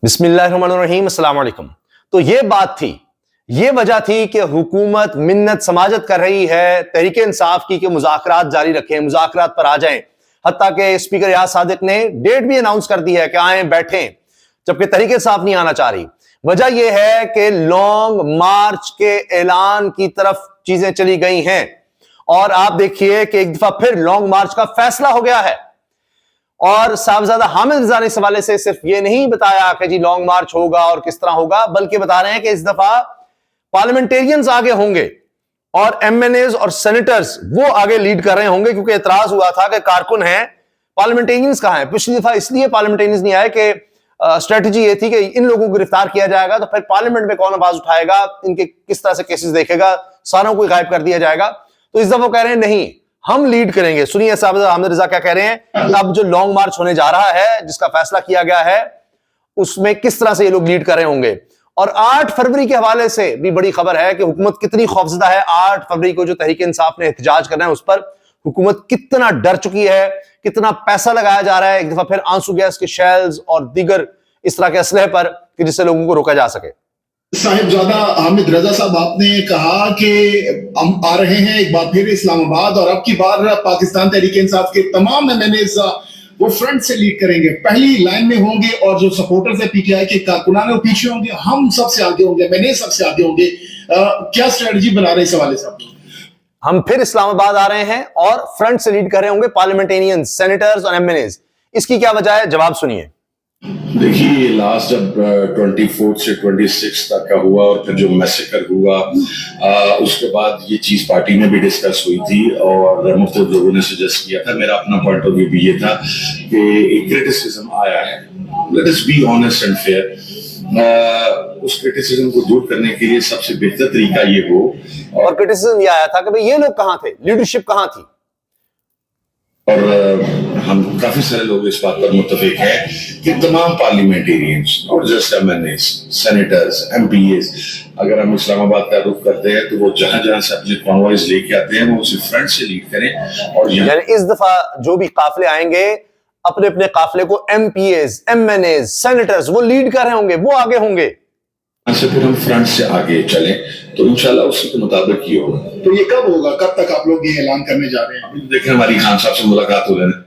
बिस्मिल्लाहिर्रहमानिर्रहीम, अस्सलाम वालेकुम। तो ये बात थी, ये वजह थी कि हुकूमत मिन्नत समाजत कर रही है तहरीक इंसाफ की कि मुज़ाकरात जारी रखें, मुज़ाकरात पर आ जाएं। हत्ता कि स्पीकर याद सादिक ने डेट भी अनाउंस कर दी है कि आएं बैठें, जबकि तहरीक इंसाफ नहीं आना चाह रही। वजह यह है कि लॉन्ग मार्च के ऐलान की तरफ चीजें चली गई हैं और आप देखिए कि एक दफा फिर लॉन्ग मार्च का फैसला हो गया है। और साहबजादा हामिद रजा ने इस हवाले से सिर्फ ये नहीं बताया कि जी लॉन्ग मार्च होगा और किस तरह होगा, बल्कि बता रहे हैं कि इस दफा पार्लियामेंटेरियंस आगे होंगे और एमएनएज और सेनेटर्स वो आगे लीड कर रहे होंगे, क्योंकि एतराज हुआ था कि कारकुन हैं, पार्लियामेंटेरियंस कहां हैं। पिछली दफा इसलिए पार्लियामेंटेरियंस नहीं आए कि स्ट्रेटजी ये थी कि इन लोगों को गिरफ्तार किया जाएगा तो फिर पार्लियामेंट में कौन आवाज उठाएगा, इनके किस तरह से केसेस देखेगा, सारों को गायब कर दिया जाएगा। तो इस दफा कह रहे हैं नहीं, हम लीड करेंगे। सुनिए साहब हामिद रजा क्या कह रहे हैं। अब जो लॉन्ग मार्च होने जा रहा है, जिसका फैसला किया गया है, उसमें किस तरह से ये लोग लीड कर रहे होंगे। और 8 फरवरी के हवाले से भी बड़ी खबर है कि हुकूमत कितनी खौफजदा है। 8 फरवरी को जो तहरीक इंसाफ ने एहतजाज करना है, उस पर हुकूमत कितना डर चुकी है, कितना पैसा लगाया जा रहा है एक दफा फिर आंसू गैस के शेल्स और दीगर इस तरह के असलहे पर, कि जिससे लोगों को रोका जा सके। साहिबजादा हामिद रजा साहब, आपने कहा कि हम आ रहे हैं एक बार फिर इस्लामाबाद और अब की बार पाकिस्तान तहरीक इंसाफ के तमाम एमएनएज वो फ्रंट से लीड करेंगे, पहली लाइन में होंगे और जो सपोर्टर्स है पीटीआई के कारकुनान वो पीछे होंगे, हम सबसे आगे होंगे, एमएनएज सबसे आगे होंगे। क्या स्ट्रेटजी बना रहे हैं इस हवाले से? हम फिर इस्लामाबाद आ रहे हैं और फ्रंट से लीड कर रहे होंगे पार्लियामेंटेरियंस, सेनेटर्स और एमएनएज। इसकी क्या वजह है, जवाब सुनिए। देखिए, लास्ट जब 24 से 26 तक का हुआ और फिर जो मैसेकर हुआ, उसके बाद ये चीज पार्टी में भी डिस्कस हुई थी और मुख्तलिफ लोगों ने सजेस्ट किया था। मेरा अपना पॉइंट ऑफ व्यू भी ये था कि एक क्रिटिसिज्म आया है, let us be honest and fair. उस क्रिटिसिज्म को दूर करने के लिए सबसे बेहतर तरीका ये हो, और क्रिटिसिज्म ये आया था कि भाई ये लोग कहां थे, लीडरशिप कहां थी। और हम काफी सारे लोग इस बात पर मुत्तफिक हैं कि तमाम पार्लियामेंटेरियंस और जस्ट एमएनएस, सेनेटर्स, एमपीएस, अगर हम इस्लामाबाद का रुख करते हैं तो वो जहां जहां से अपने कॉन्वॉयज लेके आते हैं वो उसे फ्रंट से लीड करें। और यानी इस दफा जो भी काफिले आएंगे, अपने अपने काफिले को एमपीएस, एमएनएस, सेनेटर्स वो लीड कर रहे होंगे, वो आगे होंगे। से फिर हम फ्रंट से आगे चलें तो इंशाल्लाह उसी के मुताबिक ही होगा। तो ये कब होगा, कब तक आप लोग ये ऐलान करने जा रहे हैं? देखें, हमारी खान साहब से मुलाकात हो रही है।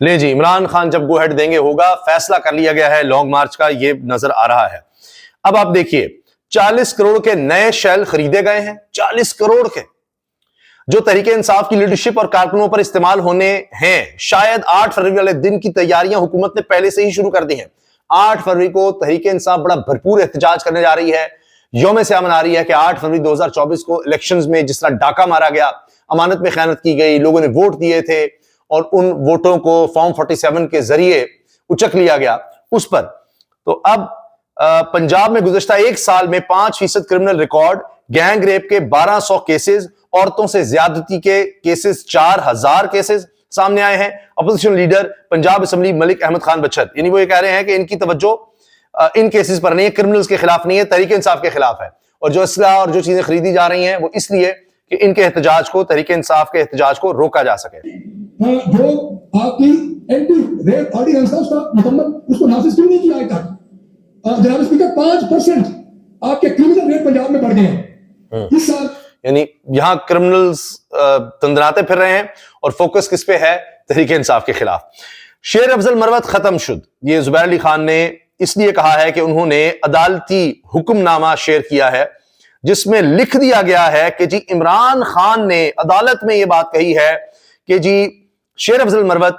ले जी, इमरान खान जब गो हेड देंगे होगा। फैसला कर लिया गया है लॉन्ग मार्च का, ये नजर आ रहा है। अब आप देखिए, 40 करोड़ के नए शेल खरीदे गए हैं, 40 करोड़ के, जो तहरीक इंसाफ की लीडरशिप और कारकुनों पर इस्तेमाल होने हैं। शायद 8 फरवरी वाले दिन की तैयारियां हुकूमत ने पहले से ही शुरू कर दी हैं। 8 फरवरी को तहरीक इंसाफ बड़ा भरपूर एहतजाज करने जा रही है। यौम से मना रही है कि 8 फरवरी 2024 को इलेक्शंस में जिस तरह डाका मारा गया, अमानत में खयानत की गई, लोगों ने वोट दिए थे और उन वोटों को फॉर्म 47 के जरिए उचक लिया गया, उस पर। तो अब पंजाब में गुज़श्ता एक साल में 5% क्रिमिनल रिकॉर्ड, गैंग रेप के 1200 केसेस, औरतों से ज्यादती के केसेस 4000 केसेस सामने आए हैं। Opposition leader Punjab assembly Malik Ahmad Khan बचत, यानी वो ये कह रहे हैं कि इनकी तवज्जो इन केसेस पर नहीं है, क्रिमिनल्स के खिलाफ नहीं है, तहरीक इंसाफ के खिलाफ है। और जो असला और जो चीजें खरीदी जा रही हैं वो इसलिए कि इनके एहतजाज को, तहरीक इंसाफ के एहतजाज को रोका जा सके। जो आपकी एंटी रेप ऑर्डिनेंस था उसका मुकम्मल उसको नाफिज क्यों नहीं किया अभी तक? जनाब स्पीकर, 5% आपके क्रिमिनल रेट पंजाब में बढ़ गए हैं इस साल। यानी यहां क्रिमिनल्स तंदराते फिर रहे हैं और फोकस किस पे है, तहरीक इंसाफ के खिलाफ। शेर अफजल मरवत खत्म शुद, ये जुबैर अली खान ने इसलिए कहा है कि उन्होंने अदालती हुक्मनामा शेयर किया है जिसमें लिख दिया गया है कि जी इमरान खान ने अदालत में यह बात कही है कि जी शेर अफजल मरवत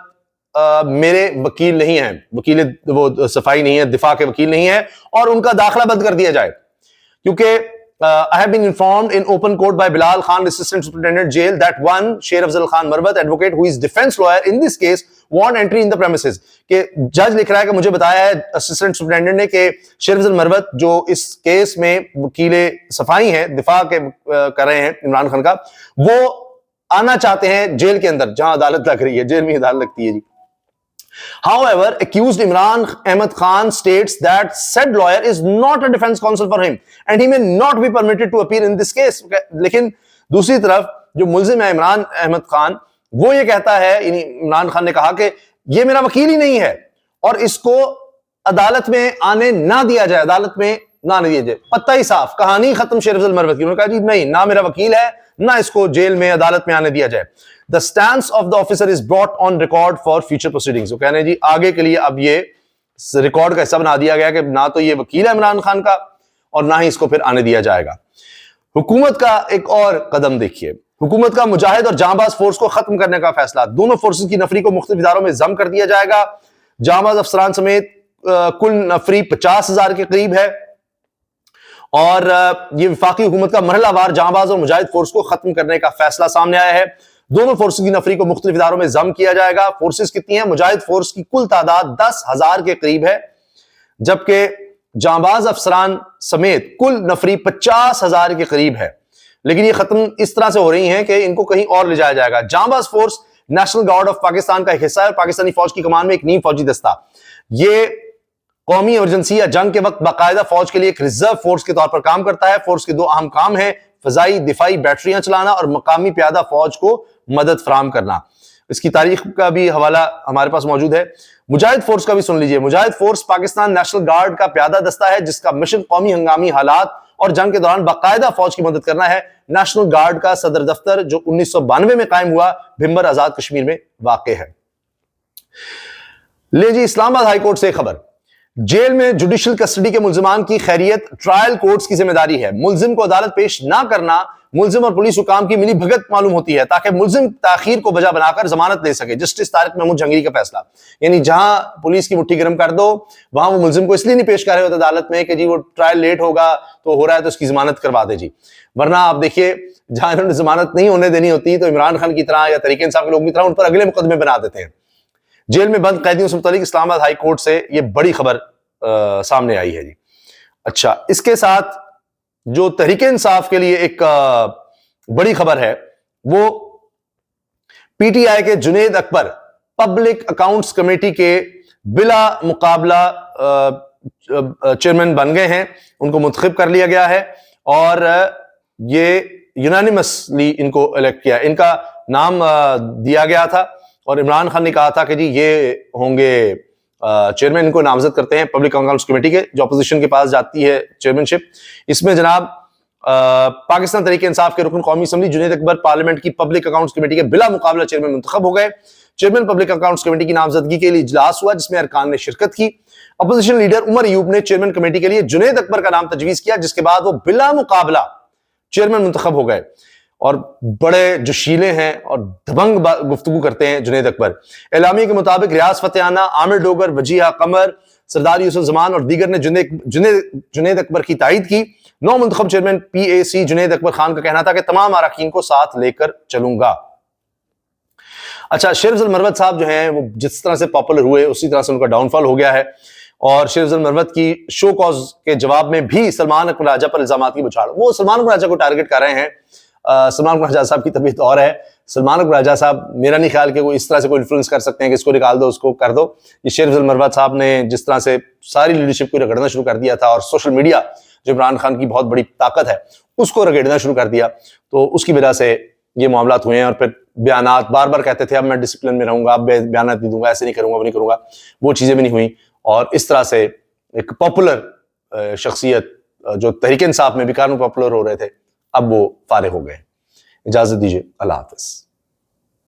मेरे वकील नहीं है, वकील वो सफाई नहीं है, दिफा के वकील नहीं है, और उनका दाखिला बंद कर दिया जाए। क्योंकि I have been informed in open court by Bilal Khan, Assistant Superintendent Jail, that one Sher Afzal Khan Marwat, advocate who is defense lawyer in this case, want entry in the premises. कि जज लिख रहा है कि मुझे बताया है assistant superintendent ने कि शेर अफजल मरवत जो इस केस में वकील सफाई हैं, दिफा के कर रहे हैं इमरान खान का, वो आना चाहते हैं जेल के अंदर जहां अदालत लग रही है। जेल में अदालत लगती है जी। However, accused Imran Ahmed Khan states that said lawyer is not a defense counsel for him and he may not be permitted to appear in this case. लेकिन दूसरी तरफ जो मुल्जिम है इमरान अहमद खान, वो ये कहता है, इमरान खान ने कहा कि ये मेरा वकील ही नहीं है और इसको عدالت میں آنے نہ دیا جائے, عدالت میں نہ آنے دیا جائے. پتہ ہی صاف, کہانی ختم شیخ افضل مروت کی. انہوں نے کہا جی نہیں, نہ میرا وکیل ہے, نہ اس کو جیل میں عدالت میں آنے دیا جائے. The stance of the officer is brought on record for future proceedings. وہ کہنے جی آگے کے لیے اب یہ ریکارڈ کا حصہ بنا دیا گیا کہ نہ تو یہ وکیل ہے عمران خان کا اور نہ ہی اس کو پھر آنے دیا جائے گا. حکومت کا ایک اور قدم دیکھیے, حکومت کا مجاہد اور جاں باز فورس کو ختم کرنے کا فیصلہ. دونوں فورسز کی نفری کو مختلف اداروں میں ضم کر دیا جائے گا. جاں باز افسران سمیت کل نفری 50,000 کے قریب ہے, اور یہ وفاقی حکومت کا مرحلہ وار جاں باز اور مجاہد فورس کو ختم کرنے کا فیصلہ سامنے آیا ہے. دونوں فورسز کی نفری کو مختلف اداروں میں ضم کیا جائے گا. فورسز کتنی ہیں؟ مجاہد فورس کی کل تعداد 10,000 کے قریب ہے, جبکہ جاں باز افسران سمیت کل نفری 50,000 کے قریب ہے. لیکن یہ ختم اس طرح سے ہو رہی ہیں کہ ان کو کہیں اور لے جایا جائے گا. جاں باز force national guard of Pakistan کا ایک حصہ ہے اور پاکستانی فوج کی کمان میں ایک نیم فوجی دستہ. یہ قومی ایمرجنسی یا جنگ کے وقت باقاعدہ فوج کے لیے ایک ریزرو فورس کے طور پر کام کرتا ہے. فورس کے 2 اہم کام ہیں, فضائی دفاعی بیٹریاں چلانا اور مقامی پیادہ فوج کو مدد فراہم کرنا. اس کی تاریخ کا بھی حوالہ ہمارے پاس موجود ہے. مجاہد فورس کا بھی سن لیجئے. مجاہد فورس پاکستان نیشنل گارڈ کا پیادہ دستہ ہے جس کا مشن قومی ہنگامی حالات اور جنگ کے دوران باقاعدہ فوج کی مدد کرنا ہے. نیشنل گارڈ کا صدر دفتر جو 1992 میں قائم ہوا بھمبر آزاد کشمیر میں واقع ہے. لے جی اسلام آباد ہائی کورٹ سے خبر. جیل میں جوڈیشل کسٹڈی کے ملزمان کی خیریت ٹرائل کورٹس کی ذمہ داری ہے. ملزم کو عدالت پیش نہ کرنا ملزم اور پولیس حکام کی ملی بھگت معلوم ہوتی ہے تاکہ ملزم تاخیر کو وجہ بنا کر ضمانت لے سکے. جسٹس طارق محمود جہانگیری کا فیصلہ. یعنی جہاں پولیس کی مٹھی گرم کر دو وہاں وہ ملزم کو اس لیے نہیں پیش کر رہے ہوتے عدالت میں کہ جی وہ ٹرائل لیٹ ہوگا تو ہو رہا ہے تو اس کی ضمانت کروا دے جی. ورنہ آپ دیکھیے جہاں انہوں نے ضمانت نہیں ہونے دینی ہوتی تو عمران خان کی طرح یا تحریک انصاف کے لوگوں کی طرح ان پر اگلے مقدمے بنا دیتے ہیں. جیل میں بند قیدیوں سے متعلق اسلام آباد ہائی کورٹ سے یہ بڑی خبر سامنے آئی ہے جی. اچھا, اس کے ساتھ جو تحریک انصاف کے لیے ایک بڑی خبر ہے وہ پی ٹی آئی کے جنید اکبر پبلک اکاؤنٹس کمیٹی کے بلا مقابلہ چیئرمین بن گئے ہیں. ان کو منتخب کر لیا گیا ہے اور یہ یونانیمسلی ان کو الیکٹ کیا. ان کا نام دیا گیا تھا اور عمران خان نے کہا تھا کہ جی یہ ہوں گے چیئرمین. ان کو نامزد کرتے ہیں پبلک اکاؤنٹس کمیٹی کے جو اپوزیشن کے پاس جاتی ہے چیئرمین شپ. اس میں جناب پاکستان تحریک انصاف کے رکن قومی اسمبلی جنید اکبر پارلیمنٹ کی پبلک اکاؤنٹس کمیٹی کے بلا مقابلہ چیئرمین منتخب ہو گئے. چیئرمین پبلک اکاؤنٹس کمیٹی کی نامزدگی کے لیے اجلاس ہوا جس میں ارکان نے شرکت کی. اپوزیشن لیڈر عمر ایوب نے چیئرمین کمیٹی کے لیے جنید اکبر کا نام تجویز کیا جس کے بعد وہ بلا مقابلہ چیئرمین منتخب ہو گئے اور بڑے جوشیلے ہیں اور دبنگ گفتگو کرتے ہیں جنید اکبر. اعلامیہ کے مطابق ریاض فتح عامر ڈوگر وجیہہ قمر سردار یوسف زمان اور دیگر نے جنید اکبر کی تائید کی. نو منتخب چیئرمین پی اے سی جنید اکبر خان کا کہنا تھا کہ تمام اراکین کو ساتھ لے کر چلوں گا. اچھا, شیخ افضل مروت صاحب جو ہیں وہ جس طرح سے پاپولر ہوئے اسی طرح سے ان کا ڈاؤن فال ہو گیا ہے اور شیخ افضل مروت کی شو کاز کے جواب میں بھی سلمان اکبر راجہ پر الزامات کی بچھاڑ. وہ سلمان اکبر راجہ کو ٹارگٹ کر رہے ہیں. سلمان اکبر راجہ صاحب کی طبیعت اور ہے. سلمان اکبر راجہ صاحب میرا نہیں خیال کہ وہ اس طرح سے کوئی انفلوئنس کر سکتے ہیں کہ اس کو نکال دو اس کو کر دو. یہ شیخ افضل مروت صاحب نے جس طرح سے ساری لیڈرشپ کو رگڑنا شروع کر دیا تھا اور سوشل میڈیا جو عمران خان کی بہت بڑی طاقت ہے اس کو رگڑنا شروع کر دیا تو اس کی وجہ سے یہ معاملات ہوئے ہیں. اور پھر بیانات بار بار کہتے تھے اب میں ڈسپلن میں رہوں گا, اب بیانات نہیں دوں گا, ایسے نہیں کروں گا, وہ نہیں کروں گا. وہ چیزیں بھی نہیں ہوئیں اور اس طرح سے ایک پاپولر شخصیت جو تحریک انصاف میں بھی کارن پاپولر ہو رہے تھے اب وہ فارغ ہو گئے. اجازت دیجیے, اللہ حافظ.